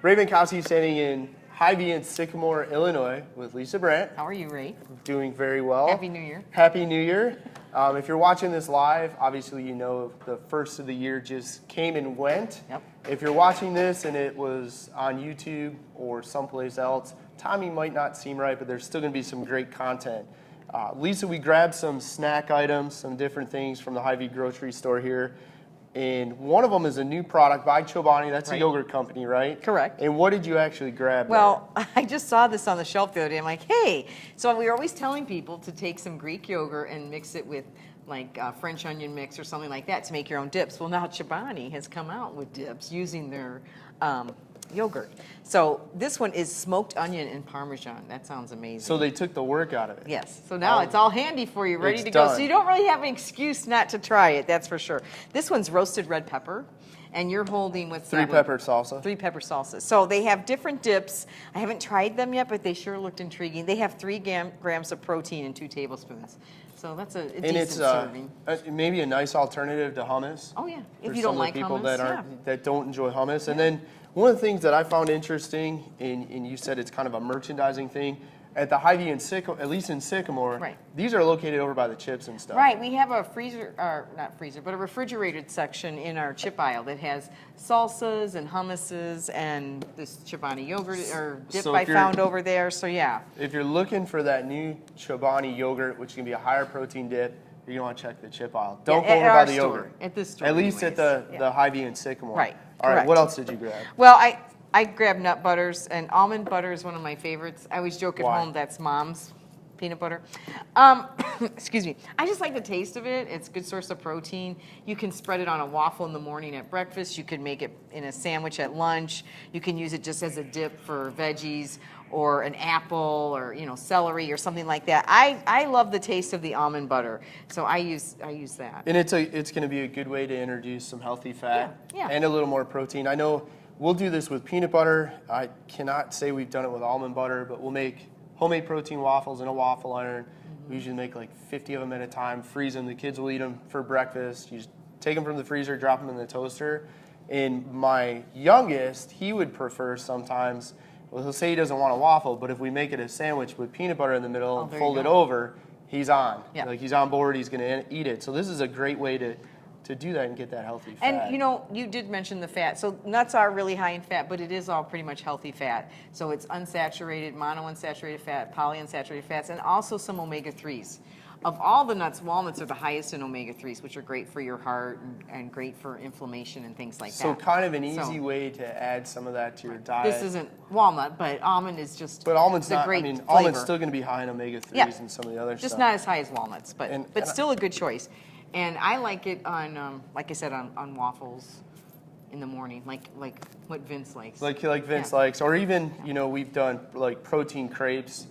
Ray Binkowski standing in Hy-Vee in Sycamore, Illinois with Lisa Brandt. How are you, Ray? Doing very well. Happy New Year. Happy New Year. If you're watching this live, obviously you know the first of the year just came and went. Yep. If you're watching this and it was on YouTube or someplace else, timing might not seem right, but there's still going to be some great content. Lisa, we grabbed some snack items, some different things from the Hy-Vee grocery store here. And one of them is a new product by Chobani. That's a yogurt company, right? Correct. And what did you actually grab? Well, I just saw this on the shelf the other day. I'm like, hey. So we were always telling people to take some Greek yogurt and mix it with like French onion mix or something like that to make your own dips. Well, now Chobani has come out with dips using their yogurt. So this one is smoked onion and Parmesan. That sounds amazing. So they took the work out of it. Yes. So now it's all handy for you, ready It's to go. done. So you don't really have an excuse not to try it, that's for sure. This one's roasted red pepper, and you're holding with Three pepper salsa. 3 pepper salsas. So they have different dips. I haven't tried them yet, but they sure looked intriguing. They have 3 grams of protein and 2 tablespoons. So that's a decent serving. Maybe a nice alternative to hummus. Oh yeah, if for you some don't of the like people hummus, that don't enjoy hummus. And then one of the things that I found interesting, and you said it's kind of a merchandising thing, at the Hy-Vee in Sycamore, at least in Sycamore, these are located over by the chips and stuff. Right, we have a freezer, or not freezer, but a refrigerated section in our chip aisle that has salsas and hummuses and this Chobani yogurt or dip I found over there, so yeah. If you're looking for that new Chobani yogurt, which can be a higher protein dip, you're going to want to check the chip aisle. Don't go over by the yogurt. At this store. At least at the Hy-Vee in Sycamore. Right. All right, what else did you grab? Well, I grabbed nut butters, and almond butter is one of my favorites. I always joke at home that's mom's peanut butter. Excuse me. I just like the taste of it. It's a good source of protein. You can spread it on a waffle in the morning at breakfast. You can make it in a sandwich at lunch. You can use it just as a dip for veggies or an apple or celery or something like that. I love the taste of the almond butter, so I use that. And it's going to be a good way to introduce some healthy fat and a little more protein. I know we'll do this with peanut butter. I cannot say we've done it with almond butter, but we'll make homemade protein waffles in a waffle iron. We usually make like 50 of them at a time, freeze them. The kids will eat them for breakfast. You just take them from the freezer, drop them in the toaster. And my youngest, he would prefer sometimes, well, he'll say he doesn't want a waffle, but if we make it a sandwich with peanut butter in the middle and fold it over, he's on. Yeah. Like he's on board, he's going to eat it. So this is a great way to do that and get that healthy fat. And you did mention the fat. So nuts are really high in fat, but it is all pretty much healthy fat. So it's unsaturated, monounsaturated fat, polyunsaturated fats, and also some omega-3s. Of all the nuts, walnuts are the highest in omega-3s, which are great for your heart and great for inflammation and things like that. So kind of an easy way to add some of that to your diet. This isn't walnut, but almond is just almond's a I great mean, flavor. almond's still going to be high in omega-3s and some of the other stuff. Just not as high as walnuts, but still a good choice. And I like it on, like I said, on waffles in the morning, like what Vince likes. Like Vince likes, or even we've done like protein crepes,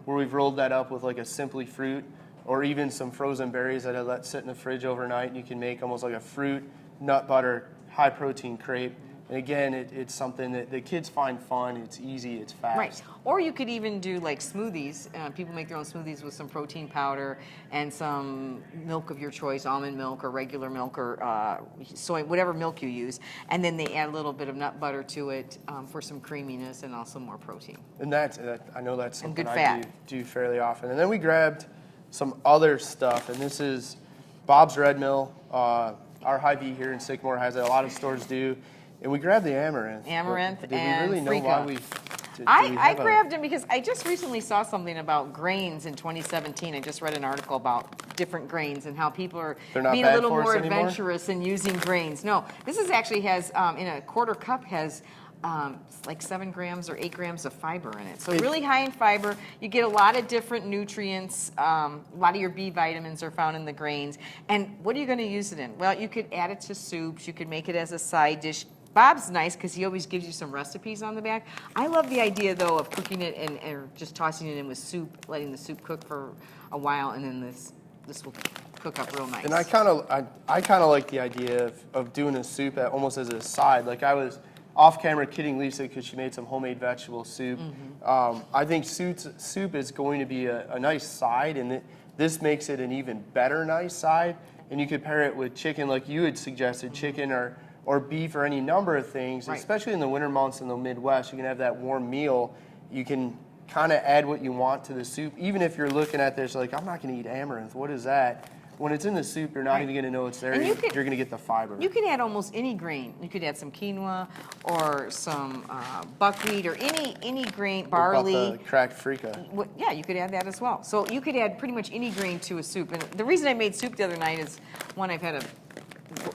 where we've rolled that up with like a Simply Fruit, or even some frozen berries that I let sit in the fridge overnight, and you can make almost like a fruit nut butter high protein crepe. And again, it's something that the kids find fun. It's easy. It's fast. Right. Or you could even do like smoothies. People make their own smoothies with some protein powder and some milk of your choice, almond milk or regular milk or soy, whatever milk you use. And then they add a little bit of nut butter to it for some creaminess and also more protein. And I know that's something I do fairly often. And then we grabbed some other stuff, and this is Bob's Red Mill. Our Hy-Vee here in Sycamore has it. A lot of stores do. And we grabbed the amaranth. Amaranth did and we really know why we? I grabbed them because I just recently saw something about grains in 2017. I just read an article about different grains and how people are being a little more adventurous in using grains. No, this is actually has in a quarter cup has like 7 grams or 8 grams of fiber in it. So really high in fiber. You get a lot of different nutrients. A lot of your B vitamins are found in the grains. And what are you going to use it in? Well, you could add it to soups. You could make it as a side dish. Bob's nice because he always gives you some recipes on the back. I love the idea, though, of cooking it and just tossing it in with soup, letting the soup cook for a while, and then this will cook up real nice. And I kind of like the idea of doing a soup almost as a side. Like I was off camera kidding Lisa because she made some homemade vegetable soup. I think soup is going to be a nice side, and this makes it an even better nice side. And you could pair it with chicken, like you had suggested, chicken or or beef or any number of things, especially in the winter months in the Midwest. You can have that warm meal. You can kind of add what you want to the soup. Even if you're looking at this like, I'm not going to eat amaranth. What is that? When it's in the soup, you're not even going to know it's there. You're going to get the fiber. You can add almost any grain. You could add some quinoa or some buckwheat or any grain, barley. What about the cracked freekeh? Yeah, you could add that as well. So you could add pretty much any grain to a soup. And the reason I made soup the other night is, one, I've had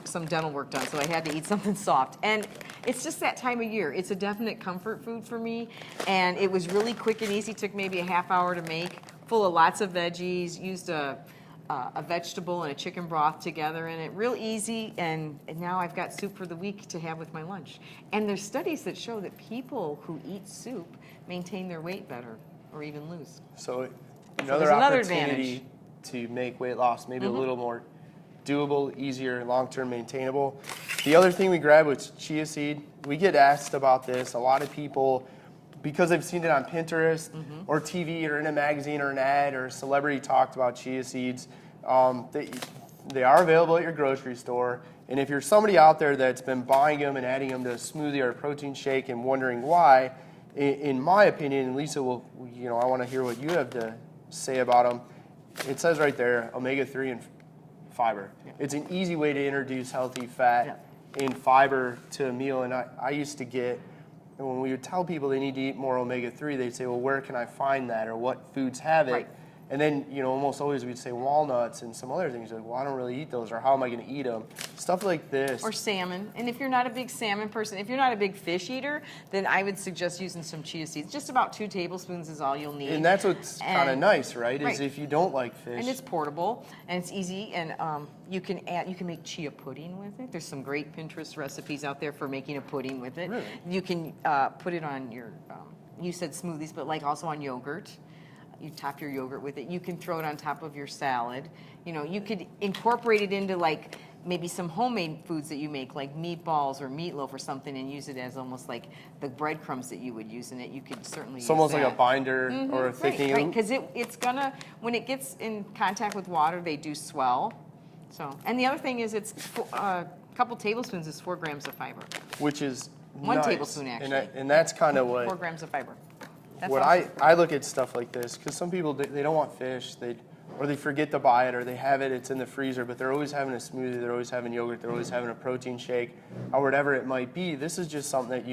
some dental work done, so I had to eat something soft. And it's just that time of year. It's a definite comfort food for me. And it was really quick and easy. Took maybe a half hour to make. Full of lots of veggies. Used a vegetable and a chicken broth together in it. Real easy, and now I've got soup for the week to have with my lunch. And there's studies that show that people who eat soup maintain their weight better or even lose. So another opportunity to make weight loss maybe a little more doable, easier, long-term maintainable. The other thing we grabbed was chia seed. We get asked about this. A lot of people, because they've seen it on Pinterest or TV or in a magazine or an ad or a celebrity talked about chia seeds, they are available at your grocery store. And if you're somebody out there that's been buying them and adding them to a smoothie or a protein shake and wondering why, in my opinion, and Lisa will, I want to hear what you have to say about them. It says right there, omega-3 and fiber. Yeah. It's an easy way to introduce healthy fat and fiber to a meal. And I used to get, when we would tell people they need to eat more omega-3, they'd say, well, where can I find that, or what foods have it? Right. And then, almost always we'd say walnuts and some other things. Like, well, I don't really eat those, or how am I going to eat them? Stuff like this. Or salmon. And if you're not a big salmon person, if you're not a big fish eater, then I would suggest using some chia seeds. Just about 2 tablespoons is all you'll need. And that's what's kind of nice, right? Is if you don't like fish. And it's portable, and it's easy, and you can make chia pudding with it. There's some great Pinterest recipes out there for making a pudding with it. Really? You can put it on your, you said smoothies, but like also on yogurt. You top your yogurt with it. You can throw it on top of your salad. You could incorporate it into like maybe some homemade foods that you make, like meatballs or meatloaf or something, and use it as almost like the breadcrumbs that you would use in it. You could certainly use almost that. like a binder or a thickening. Right, because it's gonna, when it gets in contact with water, they do swell. So, and the other thing is, it's a couple tablespoons is 4 grams of fiber. Which is 1 nice. tablespoon actually. And that's kind of what 4 grams of fiber. That's what awesome. I look at stuff like this, because some people, they don't want fish, or they forget to buy it, or they have it, it's in the freezer, but they're always having a smoothie, they're always having yogurt, they're always having a protein shake, or whatever it might be. This is just something that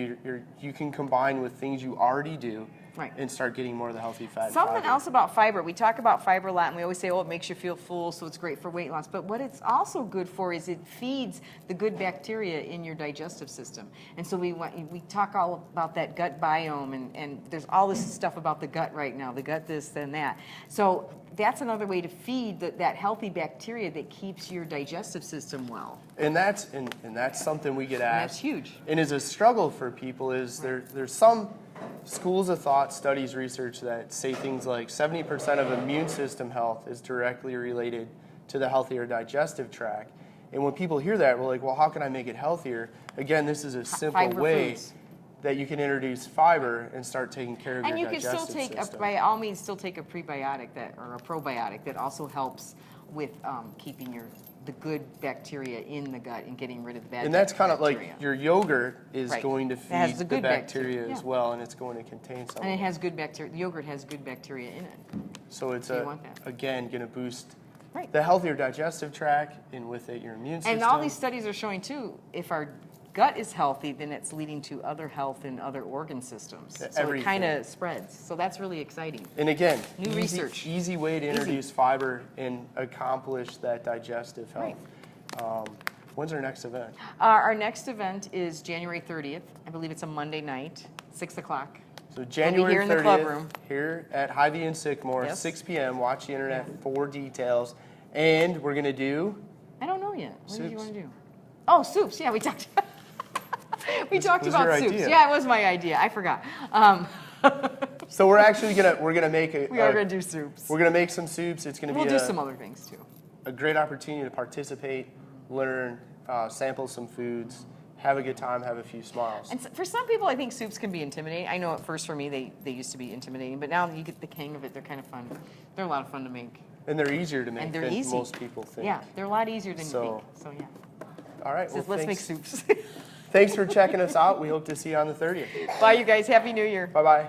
you can combine with things you already do. Right. And start getting more of the healthy fat. Something else about fiber. We talk about fiber a lot, and we always say, oh, it makes you feel full, so it's great for weight loss. But what it's also good for is it feeds the good bacteria in your digestive system. And so we talk all about that gut biome, and there's all this stuff about the gut right now, the gut this and that. So that's another way to feed that healthy bacteria that keeps your digestive system well. And that's something we get asked. And that's huge. And is a struggle for people is there's some schools of thought, studies, research that say things like 70% of immune system health is directly related to the healthier digestive tract. And when people hear that, we're like, well, how can I make it healthier? Again, this is a simple way that you can introduce fiber and start taking care of your digestive system. And you can still by all means, still take a prebiotic or a probiotic that also helps with keeping the good bacteria in the gut and getting rid of the bad bacteria. And that's kind of like your yogurt is going to feed the bacteria as well, and it's going to contain some. And it has good bacteria. The yogurt has good bacteria in it. So it's again going to boost the healthier digestive tract, and with it your immune system. And all these studies are showing too, if our gut is healthy, then it's leading to other health in other organ systems. So it kind of spreads. So that's really exciting. And again, new research. Easy way to introduce fiber and accomplish that digestive health. Right. When's our next event? Our next event is January 30th. I believe it's a Monday night, 6 o'clock. So January 30th, in the club room. Here at Hy-Vee and Sycamore, 6 p.m. Watch the internet for details. And we're going to do? I don't know yet. What soups. did you want to do? Oh, soups. Yeah, we talked about about soups. Idea. Yeah, it was my idea. I forgot. So we're actually gonna make a. We are gonna do soups. We're gonna make some soups. It's gonna be. We'll do some other things too. A great opportunity to participate, learn, sample some foods, have a good time, have a few smiles. And for some people, I think soups can be intimidating. I know at first for me they used to be intimidating, but now you get the hang of it. They're kind of fun. They're a lot of fun to make. And they're easier to make than most people think. Yeah, they're a lot easier than you think. So yeah. All right. Says, let's make soups. Thanks for checking us out. We hope to see you on the 30th. Bye, you guys. Happy New Year. Bye-bye.